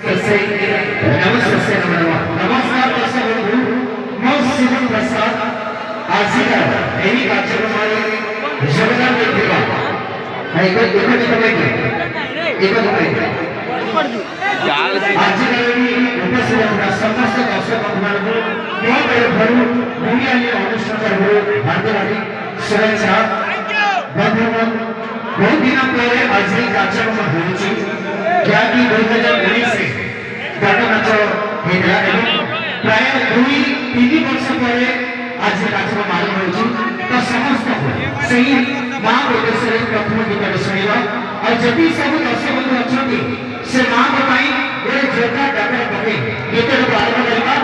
ससे नमस्ते नमस्कार दर्शक बंधु मैं शिव प्रसाद आजिका एही कार्यक्रम योगदान देथिबा एक आजिका उपस्थित समस्त दर्शक बंधु मैं भरू दुनियाले अनुष्ठान करू हार्दिक शुभेच्छा बंधुगण बहुत दिन पहले आज कार्यक्रम होची क्या कि 2019 से गाना नाच हेला प्राय 2-3 वर्ष पहले आज कार्यक्रम आरंभ होची तो समस्त सही मां उद्देश्य प्रथम गीत सुनिबा और जति सब दर्शक बंधु अछंती से मां को पाई एक जोरदार डाकर पके गीत को आरंभ करबा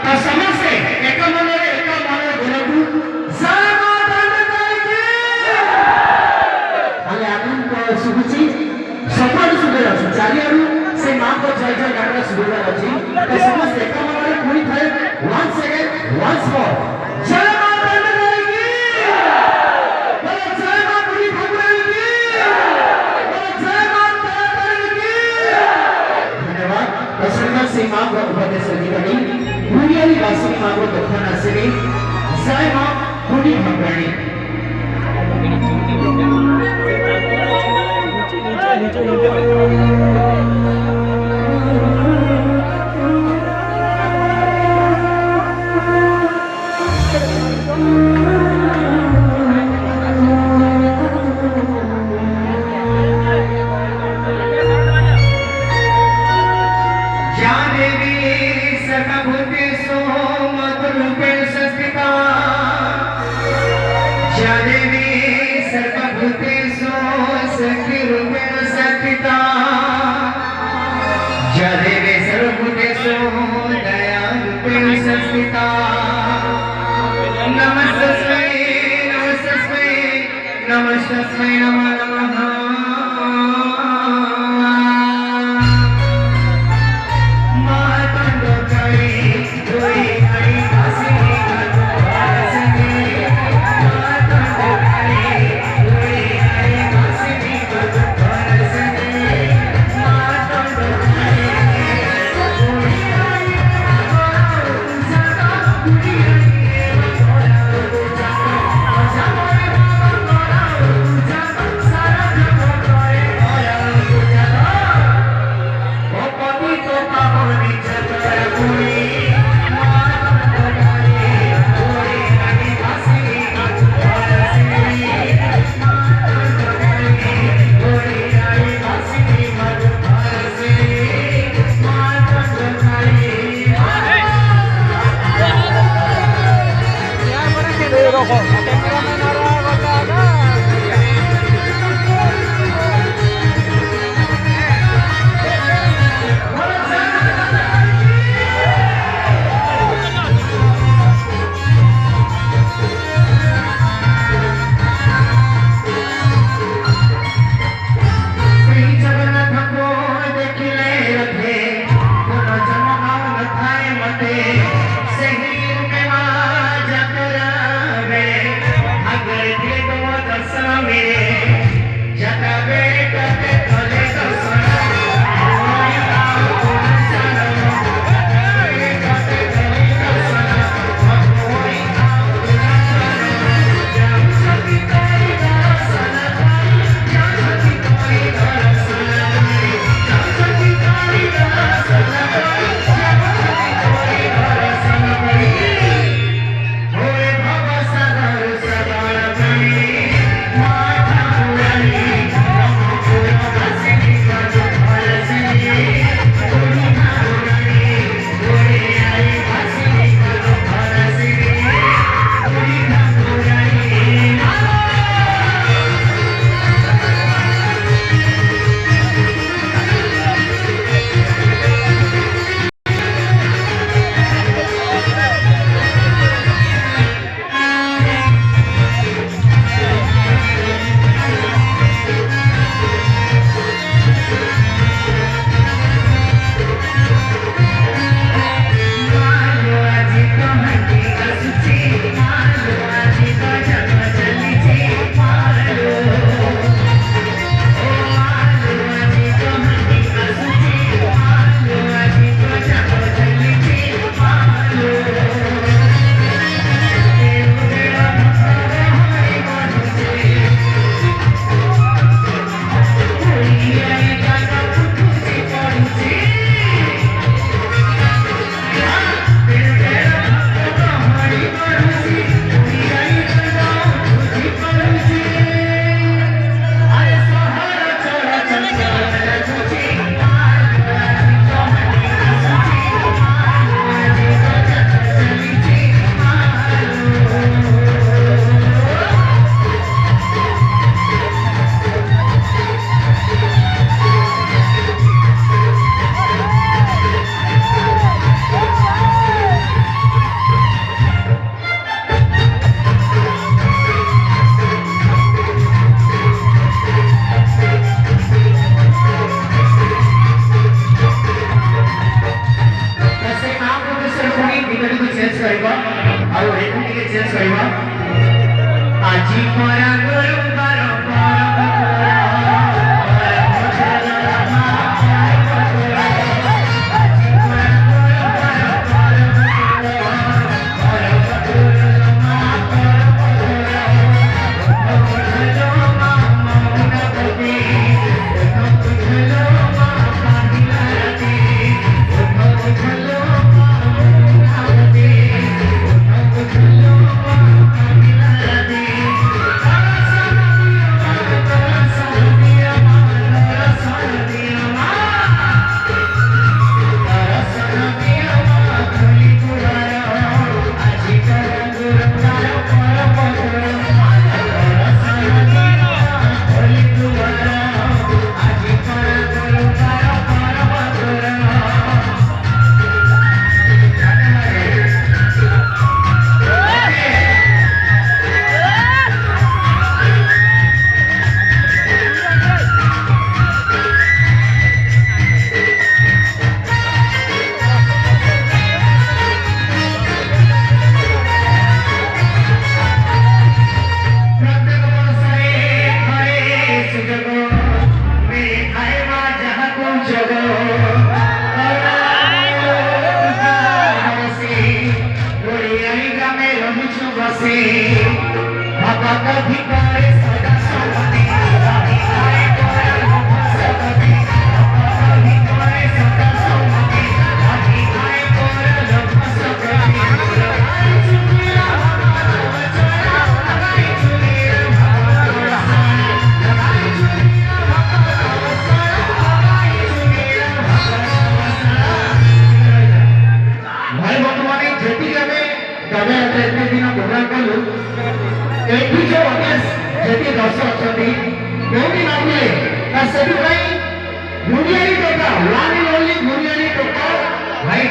तो समस्त एक मन बोलबू जय सुबुची सबुआड़ सुंदर अच्छे चारिआड़ से माँ को जय जय डाकरा सुविधा अच्छी तो समस्त एक मन पुणी थे वन सेकेंड वंस मोर जय मां दंडनायक की बोलो जय मां बुढ़ी भगवान की बोलो जय मां दंडनायक की धन्यवाद प्रसन्न से मां को उपदेश अधिकारी दुनियाली वासी मां को दखन आसने जय मां बुढ़ी भगवानी नमस्ते नमः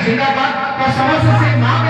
जिंदाबाद तो समस्त से मां